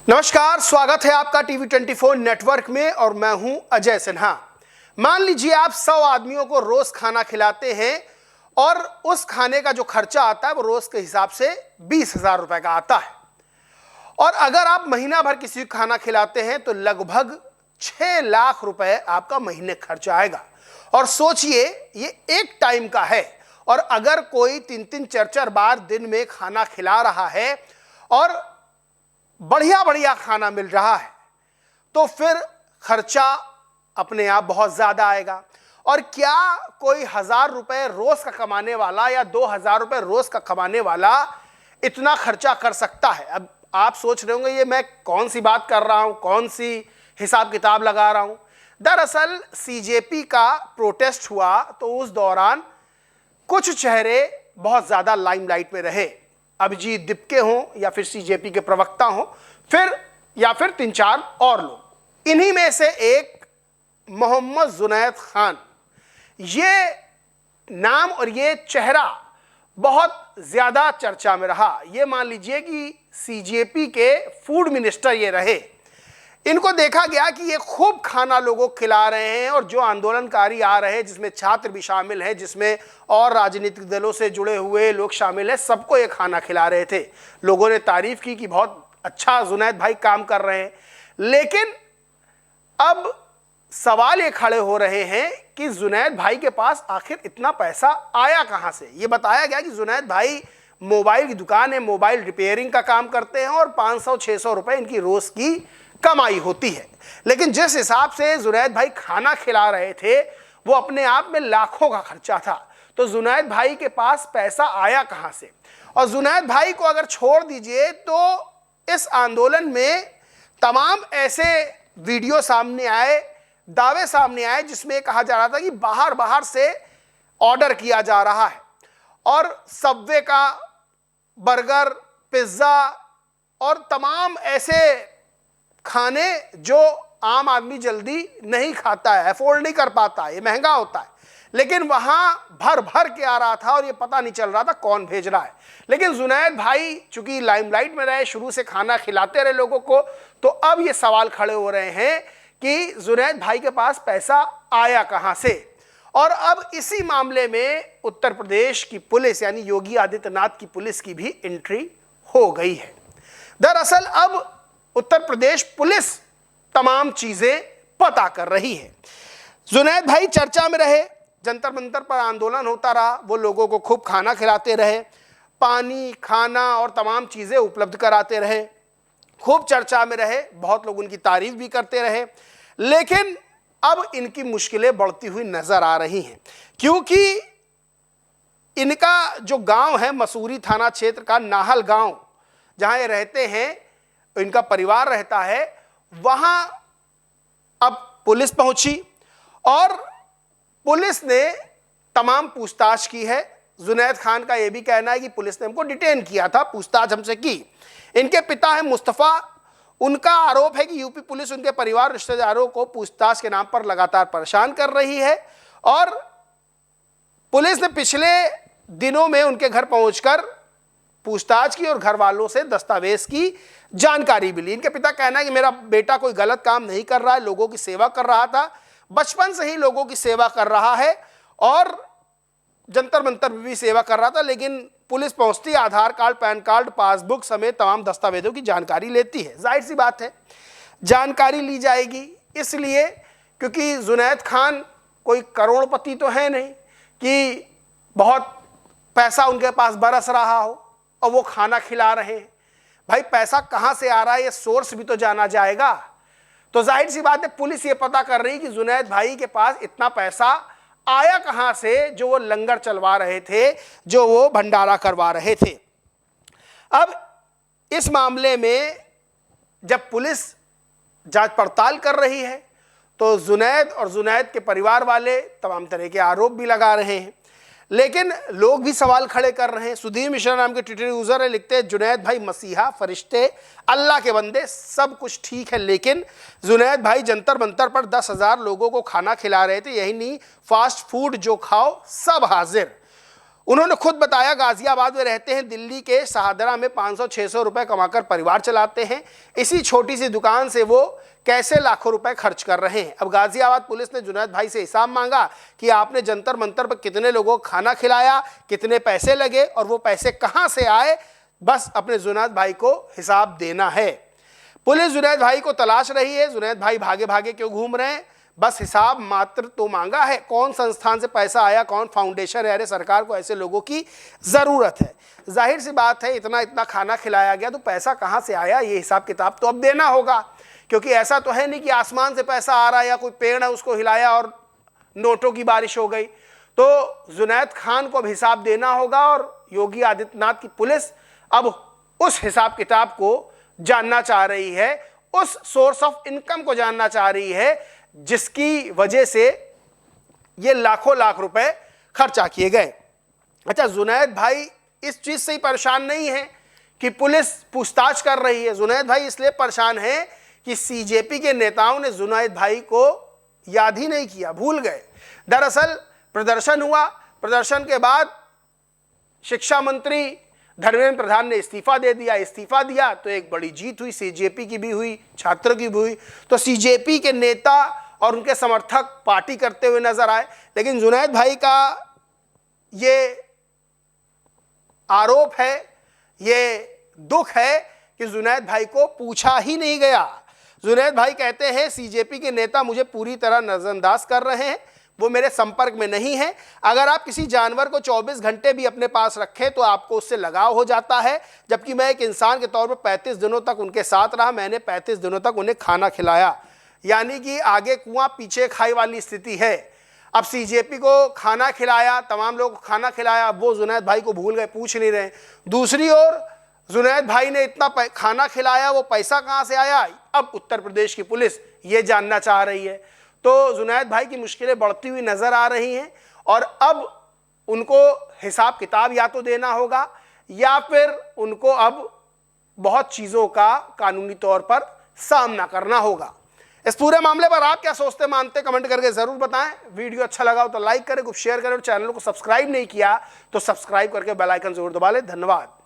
नमस्कार, स्वागत है आपका टीवी 24 नेटवर्क में और मैं हूं अजय सिन्हा। मान लीजिए आप 100 आदमियों को रोज खाना खिलाते हैं और उस खाने का जो खर्चा आता है वो रोज के हिसाब से 20,000 रुपए का आता है। और अगर आप महीना भर किसी को खाना खिलाते हैं तो लगभग 6 लाख रुपए आपका महीने खर्चा आएगा। और सोचिए ये एक टाइम का है, और अगर कोई 3-3 4-4 बार दिन में खाना खिला रहा है और बढ़िया बढ़िया खाना मिल रहा है तो फिर खर्चा अपने आप बहुत ज्यादा आएगा। और क्या कोई 1,000 रुपए रोज का कमाने वाला या 2,000 रुपए रोज का कमाने वाला इतना खर्चा कर सकता है? अब आप सोच रहे होंगे ये मैं कौन सी बात कर रहा हूं, कौन सी हिसाब किताब लगा रहा हूं। दरअसल सीजेपी का प्रोटेस्ट हुआ तो उस दौरान कुछ चेहरे बहुत ज्यादा लाइमलाइट में रहे। अभिजीत दीपके हों या फिर सीजेपी के प्रवक्ता हों, या फिर 3-4 और लोग। इन्हीं में से एक मोहम्मद जुनैद खान, ये नाम और ये चेहरा बहुत ज्यादा चर्चा में रहा। ये मान लीजिए कि सीजेपी के फूड मिनिस्टर ये रहे। इनको देखा गया कि ये खूब खाना लोगों को खिला रहे हैं, और जो आंदोलनकारी आ रहे हैं जिसमें छात्र भी शामिल हैं, जिसमें और राजनीतिक दलों से जुड़े हुए लोग शामिल हैं, सबको ये खाना खिला रहे थे। लोगों ने तारीफ की कि बहुत अच्छा जुनैद भाई काम कर रहे हैं। लेकिन अब सवाल ये खड़े हो रहे हैं कि जुनैद भाई के पास आखिर इतना पैसा आया कहां से। ये बताया गया कि जुनैद भाई मोबाइल की दुकान है, मोबाइल रिपेयरिंग का काम करते हैं और 500-600 रुपए इनकी रोज की कमाई होती है। लेकिन जिस हिसाब से जुनैद भाई खाना खिला रहे थे वो अपने आप में लाखों का खर्चा था। तो जुनैद भाई के पास पैसा आया कहां से? और जुनैद भाई को अगर छोड़ दीजिए तो इस आंदोलन में तमाम ऐसे वीडियो सामने आए, दावे सामने आए जिसमें कहा जा रहा था कि बाहर बाहर से ऑर्डर किया जा रहा है और सबवे का बर्गर, पिज्जा और तमाम ऐसे खाने जो आम आदमी जल्दी नहीं खाता है, अफोर्ड नहीं कर पाता है, ये महंगा होता है, लेकिन वहां भर भर के आ रहा था और ये पता नहीं चल रहा था कौन भेज रहा है। लेकिन जुनैद भाई चूंकि लाइमलाइट में रहे, शुरू से खाना खिलाते रहे लोगों को, तो अब ये सवाल खड़े हो रहे हैं कि जुनैद भाई के पास पैसा आया कहां से। और अब इसी मामले में उत्तर प्रदेश की पुलिस यानी योगी आदित्यनाथ की पुलिस की भी एंट्री हो गई है। दरअसल अब उत्तर प्रदेश पुलिस तमाम चीजें पता कर रही है। जुनैद भाई चर्चा में रहे, जंतर मंतर पर आंदोलन होता रहा, वो लोगों को खूब खाना खिलाते रहे, पानी, खाना और तमाम चीजें उपलब्ध कराते रहे, खूब चर्चा में रहे, बहुत लोग उनकी तारीफ भी करते रहे। लेकिन अब इनकी मुश्किलें बढ़ती हुई नजर आ रही हैं, क्योंकि इनका जो गांव है मसूरी थाना क्षेत्र का नाहल गांव, जहां ये रहते हैं, इनका परिवार रहता है, वहां अब पुलिस पहुंची और पुलिस ने तमाम पूछताछ की है। जुनैद खान का यह भी कहना है कि पुलिस ने हमको डिटेन किया था, पूछताछ हमसे की। इनके पिता है मुस्तफा, उनका आरोप है कि यूपी पुलिस उनके परिवार रिश्तेदारों को पूछताछ के नाम पर लगातार परेशान कर रही है, और पुलिस ने पिछले दिनों में उनके घर पहुंचकर पूछताछ की और घर वालों से दस्तावेज की जानकारी भी ली। इनके पिता कहना है कि मेरा बेटा कोई गलत काम नहीं कर रहा है, लोगों की सेवा कर रहा था, बचपन से ही लोगों की सेवा कर रहा है और जंतर मंतर भी सेवा कर रहा था। लेकिन पुलिस पहुंचती, आधार कार्ड, पैन कार्ड, पासबुक समेत तमाम दस्तावेजों की जानकारी लेती है। जाहिर सी बात है जानकारी ली जाएगी, इसलिए क्योंकि जुनैद खान कोई करोड़पति तो है नहीं कि बहुत पैसा उनके पास बरस रहा हो और वो खाना खिला रहे हैं। भाई पैसा कहां से आ रहा है, ये सोर्स भी तो जाना जाएगा। तो जाहिर सी बात है पुलिस ये पता कर रही कि जुनैद भाई के पास इतना पैसा आया कहां से जो वो लंगर चलवा रहे थे, जो वो भंडारा करवा रहे थे। अब इस मामले में जब पुलिस जांच पड़ताल कर रही है तो जुनैद और जुनैद के परिवार वाले तमाम तरह के आरोप भी लगा रहे हैं, लेकिन लोग भी सवाल खड़े कर रहे हैं। सुधीर मिश्रा नाम के ट्विटर यूजर है, लिखते हैं जुनैद भाई मसीहा, फरिश्ते, अल्लाह के बंदे, सब कुछ ठीक है, लेकिन जुनैद भाई जंतर मंतर पर 10,000 लोगों को खाना खिला रहे थे, यही नहीं फास्ट फूड जो खाओ सब हाजिर। उन्होंने खुद बताया गाजियाबाद में रहते हैं, दिल्ली के शाहदरा में 500-600 रुपए कमाकर परिवार चलाते हैं। इसी छोटी सी दुकान से वो कैसे लाखों रुपए खर्च कर रहे हैं। अब गाजियाबाद पुलिस ने जुनैद भाई से हिसाब मांगा कि आपने जंतर मंतर पर कितने लोगों को खाना खिलाया, कितने पैसे लगे और वो पैसे कहां से आए। बस अपने जुनैद भाई को हिसाब देना है। पुलिस जुनैद भाई को तलाश रही है। जुनैद भाई भागे भागे क्यों घूम रहे हैं, बस हिसाब मात्र तो मांगा है। कौन संस्थान से पैसा आया, कौन फाउंडेशन है, अरे सरकार को ऐसे लोगों की ज़रूरत है। जाहिर सी बात है, इतना खाना खिलाया गया तो पैसा कहाँ से आया, ये हिसाब किताब तो अब देना होगा। क्योंकि ऐसा तो है नहीं कि आसमान से पैसा आ रहा है या कोई पेड़ है उसको हिलाया और नोटों की बारिश हो गई। तो जुनैद खान को अब हिसाब देना होगा और योगी आदित्यनाथ की पुलिस अब उस हिसाब किताब को जानना चाह रही है, उस सोर्स ऑफ इनकम को जानना चाह रही है जिसकी वजह से ये लाखों लाख रुपए खर्चा किए गए। अच्छा, जुनैद भाई इस चीज से ही परेशान नहीं है कि पुलिस पूछताछ कर रही है। जुनैद भाई इसलिए परेशान है कि सीजेपी के नेताओं ने जुनैद भाई को याद ही नहीं किया, भूल गए। दरअसल प्रदर्शन हुआ, प्रदर्शन के बाद शिक्षा मंत्री धर्मेंद्र प्रधान ने इस्तीफा दे दिया। इस्तीफा दिया तो एक बड़ी जीत हुई, सीजेपी की भी हुई, छात्रों की भी हुई। तो सीजेपी के नेता और उनके समर्थक पार्टी करते हुए नजर आए। लेकिन जुनैद भाई का ये आरोप है, ये दुख है कि जुनैद भाई को पूछा ही नहीं गया। जुनैद भाई कहते हैं सीजेपी के नेता मुझे पूरी तरह नजरअंदाज कर रहे हैं, वो मेरे संपर्क में नहीं है। अगर आप किसी जानवर को 24 घंटे भी अपने पास रखें तो आपको उससे लगाव हो जाता है, जबकि मैं एक इंसान के तौर पर 35 दिनों तक उनके साथ रहा। मैंने 35 दिनों तक उन्हें खाना खिलाया, यानी कि आगे कुआं पीछे खाई वाली स्थिति है। अब सीजेपी को खाना खिलाया, तमाम लोगों को खाना खिलाया, वो जुनैद भाई को भूल गए, पूछ नहीं रहे। दूसरी ओर जुनैद भाई ने इतना खाना खिलाया, वो पैसा कहाँ से आया, अब उत्तर प्रदेश की पुलिस ये जानना चाह रही है। तो जुनैद भाई की मुश्किलें बढ़ती हुई नजर आ रही हैं और अब उनको हिसाब किताब या तो देना होगा या फिर उनको अब बहुत चीज़ों का कानूनी तौर पर सामना करना होगा। इस पूरे मामले पर आप क्या सोचते मानते, कमेंट करके जरूर बताएं। वीडियो अच्छा लगा हो तो लाइक करें, कुछ शेयर करें और चैनल को सब्सक्राइब नहीं किया तो सब्सक्राइब करके बेल आइकन जरूर दबा लें। धन्यवाद।